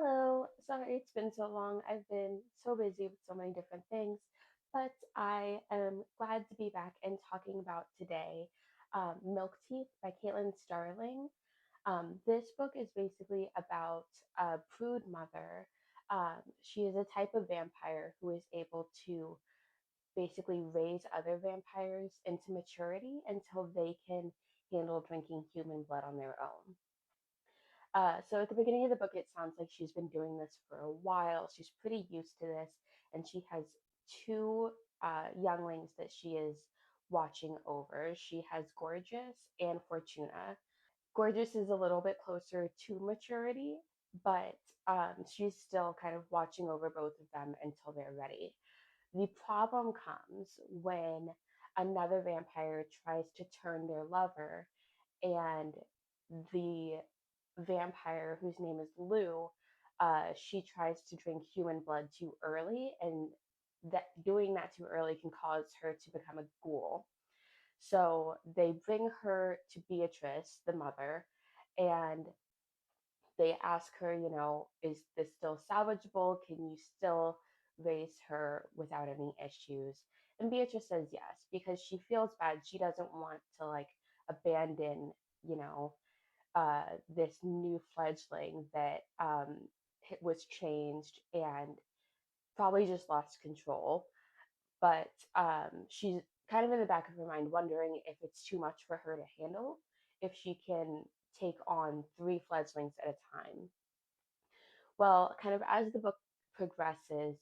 Hello, sorry it's been so long. I've been so busy with so many different things, but I am glad to be back and talking about today Milkteeth by Caitlin Starling. This book is basically about a brood mother. She is a type of vampire who is able to basically raise other vampires into maturity until they can handle drinking human blood on their own. So at the beginning of the book, it sounds like she's been doing this for a while. She's pretty used to this, and she has two younglings that she is watching over. She has Gorgeous and Fortuna. Gorgeous is a little bit closer to maturity, but she's still kind of watching over both of them until they're ready. The problem comes when another vampire tries to turn their lover, and the vampire whose name is Lou, she tries to drink human blood too early, and that doing that too early can cause her to become a ghoul. So they bring her to Beatrice, the mother, and they ask her, is this still salvageable? Can you still raise her without any issues? And Beatrice says yes, because she feels bad. She doesn't want to like abandon, you know, this new fledgling that was changed and probably just lost control. But she's kind of in the back of her mind wondering if it's too much for her to handle, if she can take on three fledglings at a time. Well, kind of as the book progresses,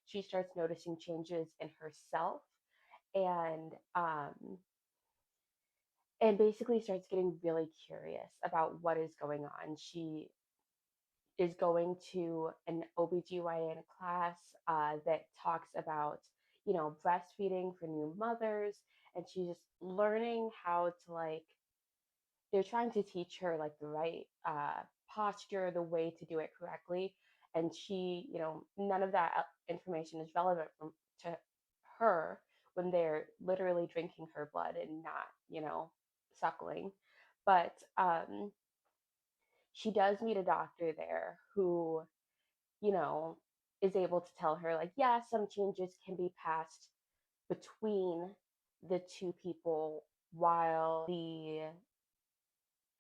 she starts noticing changes in herself and basically starts getting really curious about what is going on. She is going to an OBGYN class that talks about, breastfeeding for new mothers. And she's just learning how to like, they're trying to teach her like the right posture, the way to do it correctly. And she, none of that information is relevant to her when they're literally drinking her blood and not, suckling. But she does meet a doctor there who, you know, is able to tell her, like, yeah, some changes can be passed between the two people while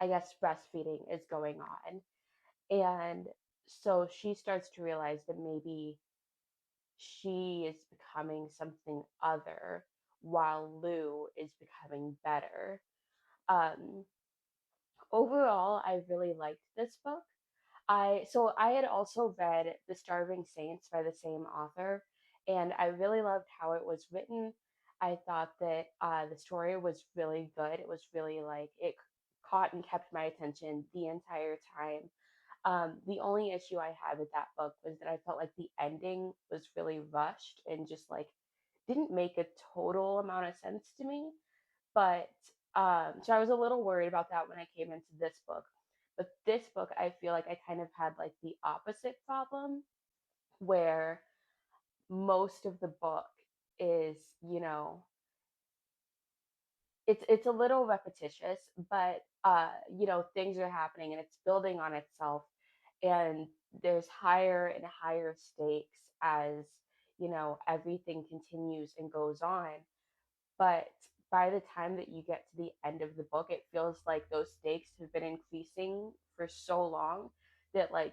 I guess, breastfeeding is going on. And so she starts to realize that maybe she is becoming something other while Lou is becoming better. Um, Overall, I really liked this book. I had also read The Starving Saints by the same author, and I really loved how it was written. I thought that the story was really good. It was really like it caught and kept my attention the entire time. The only issue I had with that book was that I felt like the ending was really rushed and just like didn't make a total amount of sense to me. But so I was a little worried about that when I came into this book. But this book, I feel like I kind of had like the opposite problem where most of the book is, it's a little repetitious, but things are happening and it's building on itself, and there's higher and higher stakes as, everything continues and goes on. But by the time that you get to the end of the book, it feels like those stakes have been increasing for so long that like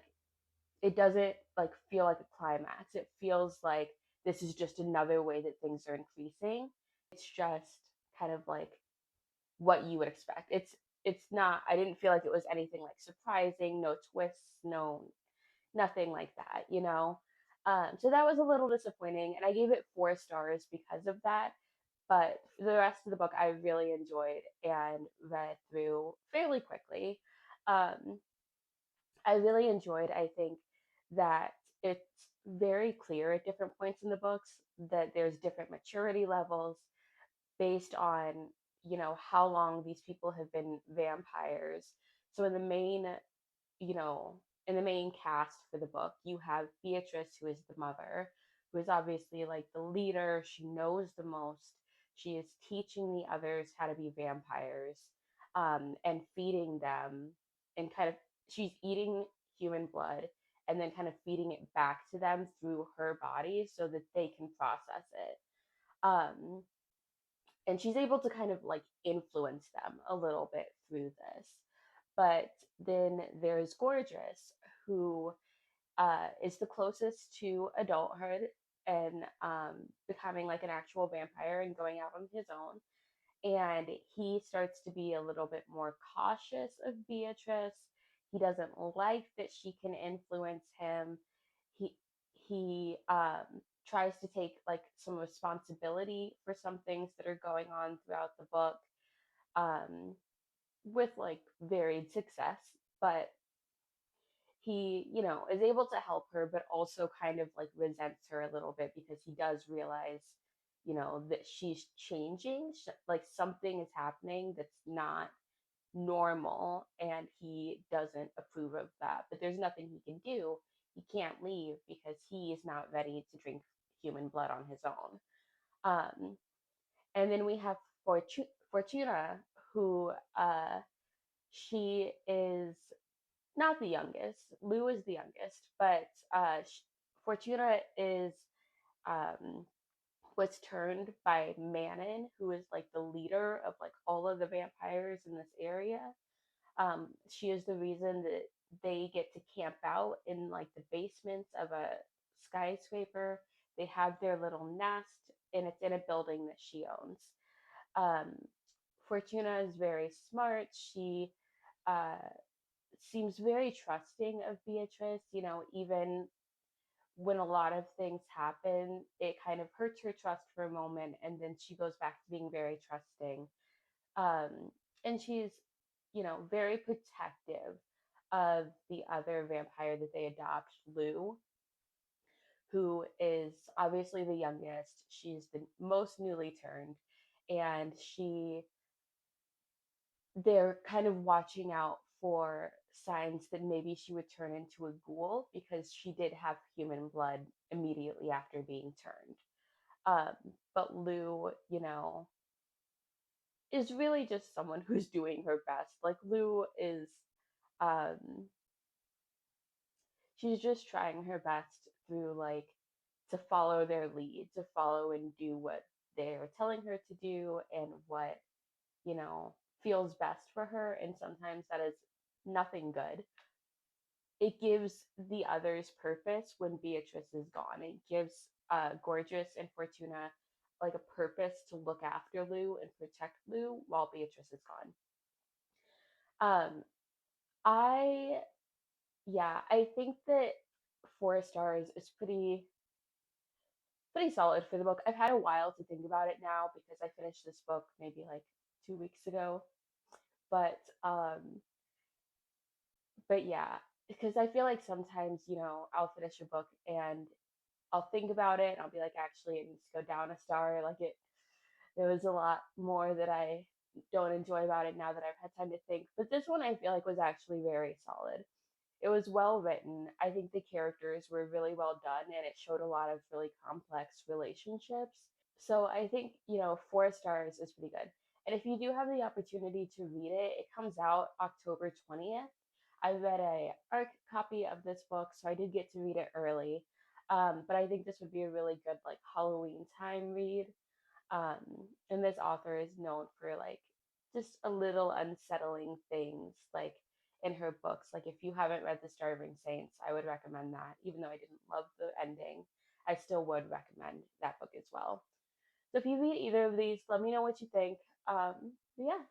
it doesn't like feel like a climax. It feels like this is just another way that things are increasing. It's just kind of like what you would expect. It's not, I didn't feel like it was anything like surprising, no twists, no nothing like that, so that was a little disappointing, and I gave it 4 stars because of that. But for the rest of the book, I really enjoyed and read through fairly quickly. Um, I really enjoyed, I think, that it's very clear at different points in the books that there's different maturity levels based on, how long these people have been vampires. So in the main, you know, in the main cast for the book, you have Beatrice, who is the mother, who is obviously like the leader. She knows the most. She is teaching the others how to be vampires, and feeding them, and kind of she's eating human blood and then kind of feeding it back to them through her body so that they can process it. Um, and she's able to kind of like influence them a little bit through this. But then there's Gorgeous, who is the closest to adulthood and becoming like an actual vampire and going out on his own. And he starts to be a little bit more cautious of Beatrice. He doesn't like that she can influence him. He he tries to take like some responsibility for some things that are going on throughout the book, um, with like varied success. But he, is able to help her, but also kind of like resents her a little bit because he does realize, that she's changing, like something is happening that's not normal, and he doesn't approve of that. But there's nothing he can do. He can't leave because he is not ready to drink human blood on his own. Um, and then we have Fortuna, who she is not the youngest. Lou is the youngest, but Fortuna is um, was turned by Manon, who is like the leader of like all of the vampires in this area. She is the reason that they get to camp out in like the basements of a skyscraper. They have their little nest, and it's in a building that she owns. Um, Fortuna is very smart. She uh, seems very trusting of Beatrice, even when a lot of things happen, it kind of hurts her trust for a moment, and then she goes back to being very trusting. And she's, very protective of the other vampire that they adopt, Lou, who is obviously the youngest. She's the most newly turned, and they're kind of watching out for signs that maybe she would turn into a ghoul because she did have human blood immediately after being turned. Um, but Lou, is really just someone who's doing her best. Like Lou is, um, she's just trying her best through like to follow their lead, to follow and do what they're telling her to do and what, you know, feels best for her. And sometimes that is nothing good. It gives the others purpose when Beatrice is gone. It gives Gorgeous and Fortuna like a purpose to look after Lou and protect Lou while Beatrice is gone. Um, I Yeah, I think that 4 stars is pretty solid for the book. I've had a while to think about it now because I finished this book maybe like 2 weeks ago. But but yeah, because I feel like sometimes, I'll finish a book and I'll think about it and I'll be like, actually, it needs to go down a star. Like there was a lot more that I don't enjoy about it now that I've had time to think. But this one I feel like was actually very solid. It was well written. I think the characters were really well done and it showed a lot of really complex relationships. So I think, 4 stars is pretty good. And if you do have the opportunity to read it, it comes out October 20th. I read a ARC copy of this book, so I did get to read it early. But I think this would be a really good like Halloween time read. Um, and this author is known for like just a little unsettling things like in her books. Like if you haven't read The Starving Saints, I would recommend that. Even though I didn't love the ending, I still would recommend that book as well. So if you read either of these, let me know what you think. Yeah,